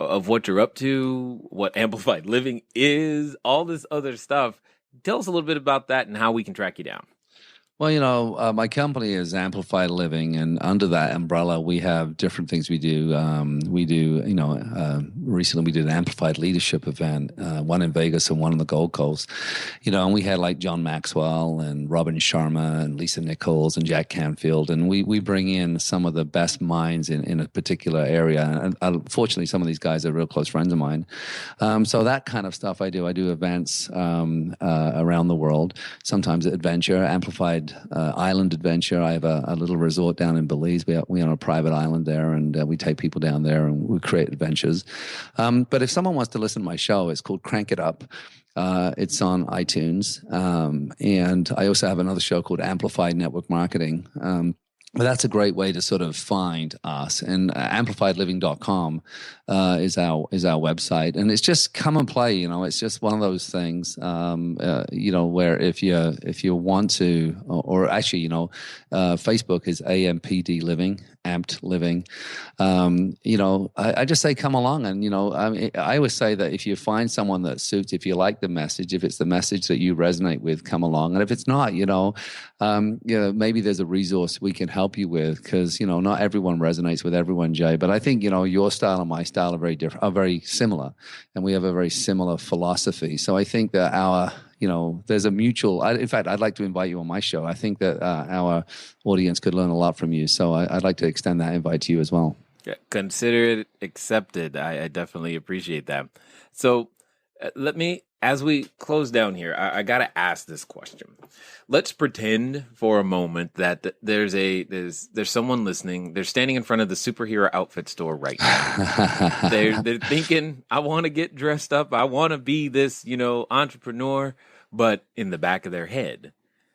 of what you're up to, what Amplified Living is, all this other stuff. Tell us a little bit about that and how we can track you down. Well, my company is Amplified Living, and under that umbrella, we have different things we do. Recently we did an Amplified Leadership event, one in Vegas and one on the Gold Coast. And we had like John Maxwell and Robin Sharma and Lisa Nichols and Jack Canfield, and we bring in some of the best minds in a particular area. And unfortunately, some of these guys are real close friends of mine. So that kind of stuff I do. I do events around the world, sometimes adventure, Amplified Island Adventure. I have a little resort down in Belize. We own a private island there, and we take people down there and we create adventures. But if someone wants to listen to my show, it's called Crank It Up. It's on iTunes. And I also have another show called Amplified Network Marketing. But that's a great way to sort of find us. And amplifiedliving.com is our website, and it's just come and play. It's just one of those things. Where if you want to, or actually, Facebook is AMPD Living, Amped Living. I just say come along, and I always say that if you find someone that suits, if you like the message, if it's the message that you resonate with, come along. And if it's not, maybe there's a resource we can help you with, because not everyone resonates with everyone, Jay. But I think your style and my style are very different, are very similar, and we have a very similar philosophy. So I think that there's a mutual. In fact, I'd like to invite you on my show. I think that our audience could learn a lot from you. So I'd like to extend that invite to you as well. Yeah, consider it accepted. I definitely appreciate that. So as we close down here, I got to ask this question. Let's pretend for a moment that there's someone listening. They're standing in front of the superhero outfit store right now. They're thinking, I want to get dressed up. I want to be this, entrepreneur. But in the back of their head,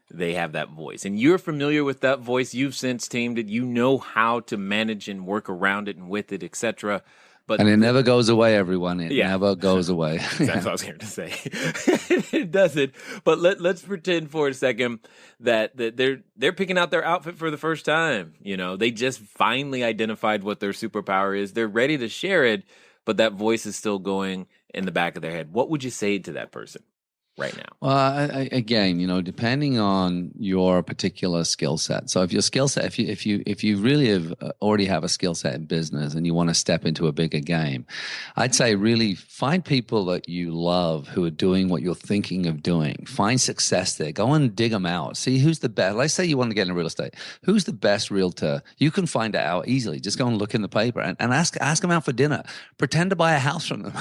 they have that voice. And you're familiar with that voice. You've since tamed it. You know how to manage and work around it and with it, etc. And it never goes away, everyone. It never goes away. That's what I was here to say. It doesn't. But let's pretend for a second that they're picking out their outfit for the first time. They just finally identified what their superpower is. They're ready to share it, but that voice is still going in the back of their head. What would you say to that person right now? Well, again, depending on your particular skill set. So if your skill set, if you really already have a skill set in business and you want to step into a bigger game, I'd say really find people that you love who are doing what you're thinking of doing. Find success there. Go and dig them out. See who's the best. Let's say you want to get into real estate. Who's the best realtor? You can find it out easily. Just go and look in the paper and ask them out for dinner. Pretend to buy a house from them.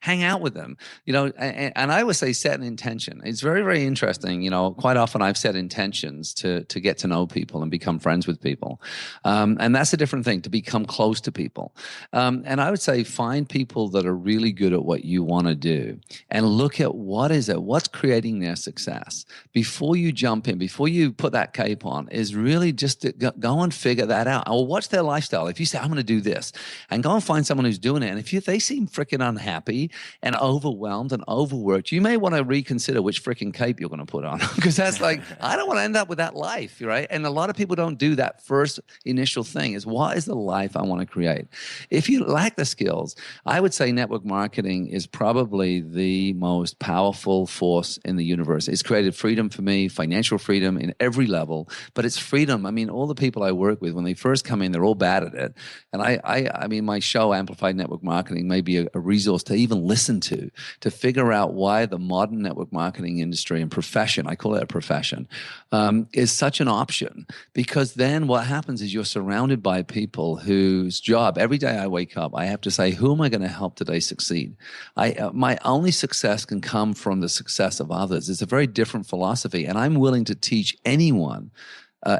Hang out with them. And I would say set an intention. It's very, very interesting. Quite often I've set intentions to get to know people and become friends with people. And that's a different thing, to become close to people. And I would say find people that are really good at what you want to do and look at what's creating their success. Before you jump in, before you put that cape on, is really just to go and figure that out. Or what's their lifestyle? If you say, I'm going to do this, and go and find someone who's doing it. And if they seem freaking unhappy and overwhelmed and overworked, you may want to reconsider which freaking cape you're going to put on, because that's like, I don't want to end up with that life, right? And a lot of people don't do that first initial thing, is what is the life I want to create? If you lack the skills, I would say network marketing is probably the most powerful force in the universe. It's created freedom for me, financial freedom in every level, but it's freedom. I mean, all the people I work with, when they first come in, they're all bad at it. And I mean, my show, Amplified Network Marketing, may be a resource to even listen to figure out why the modern network marketing industry and profession, I call it a profession, is such an option. Because then what happens is you're surrounded by people whose job, every day I wake up, I have to say, who am I going to help today succeed? My only success can come from the success of others. It's a very different philosophy, and I'm willing to teach anyone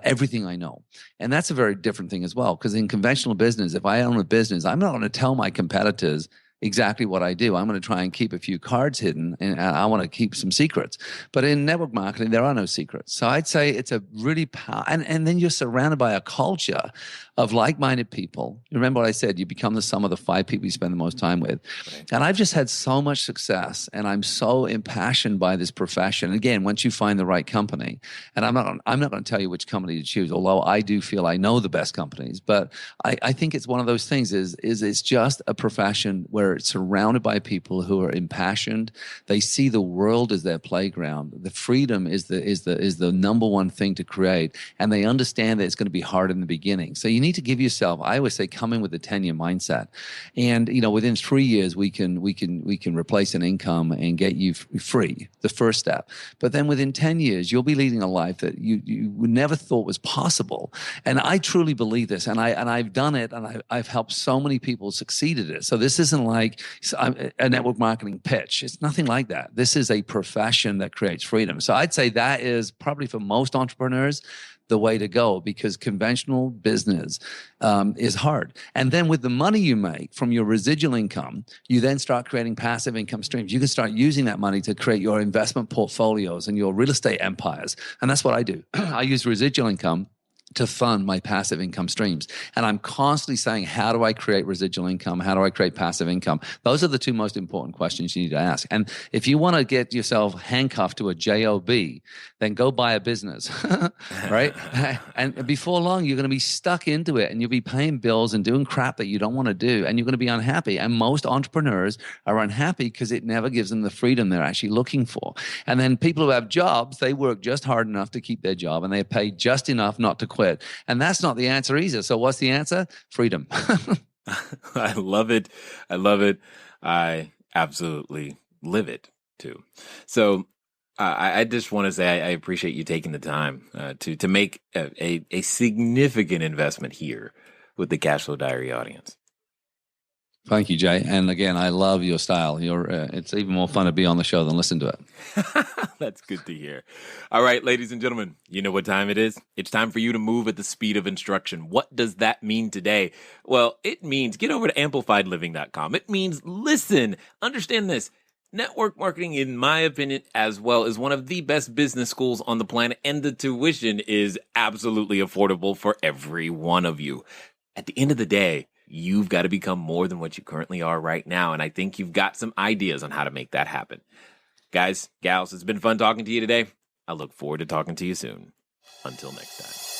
everything I know. And that's a very different thing as well, because in conventional business, if I own a business, I'm not going to tell my competitors exactly what I do. I'm going to try and keep a few cards hidden, and I want to keep some secrets. But in network marketing, there are no secrets. So I'd say it's a really and then you're surrounded by a culture of like-minded people. Remember what I said, you become the sum of the 5 people you spend the most time with. Right. And I've just had so much success, and I'm so impassioned by this profession. Again, once you find the right company, and I'm not going to tell you which company to choose, although I do feel I know the best companies, but I think it's one of those things is it's just a profession where it's surrounded by people who are impassioned. They see the world as their playground. The freedom is the number one thing to create, and they understand that it's going to be hard in the beginning. So you need to give yourself, I always say, come in with a 10-year mindset. And, within 3 years, we can replace an income and get you free, the first step. But then within 10 years, you'll be leading a life that you never thought was possible. And I truly believe this, and I've done it, and I've helped so many people succeed at it. So this isn't like a network marketing pitch. It's nothing like that. This is a profession that creates freedom. So I'd say that is probably, for most entrepreneurs, the way to go, because conventional business is hard. And then with the money you make from your residual income, you then start creating passive income streams. You can start using that money to create your investment portfolios and your real estate empires. And that's what I do. I use residual income to fund my passive income streams. And I'm constantly saying, how do I create residual income? How do I create passive income? Those are the 2 most important questions you need to ask. And if you want to get yourself handcuffed to a job, then go buy a business, right? And before long, you're going to be stuck into it, and you'll be paying bills and doing crap that you don't want to do, and you're going to be unhappy. And most entrepreneurs are unhappy because it never gives them the freedom they're actually looking for. And then people who have jobs, they work just hard enough to keep their job, and they pay just enough not to quit. And that's not the answer either. So what's the answer? Freedom. I love it. I love it. I absolutely live it too. So I just want to say I appreciate you taking the time to make a significant investment here with the Cashflow Diary audience. Thank you, Jay. And again, I love your style. It's even more fun to be on the show than listen to it. That's good to hear. All right, ladies and gentlemen, you know what time it is? It's time for you to move at the speed of instruction. What does that mean today? Well, it means get over to amplifiedliving.com. It means listen, understand this. Network marketing, in my opinion, as well, is one of the best business schools on the planet, and the tuition is absolutely affordable for every one of you. At the end of the day, you've got to become more than what you currently are right now. And I think you've got some ideas on how to make that happen. Guys, gals, it's been fun talking to you today. I look forward to talking to you soon. Until next time.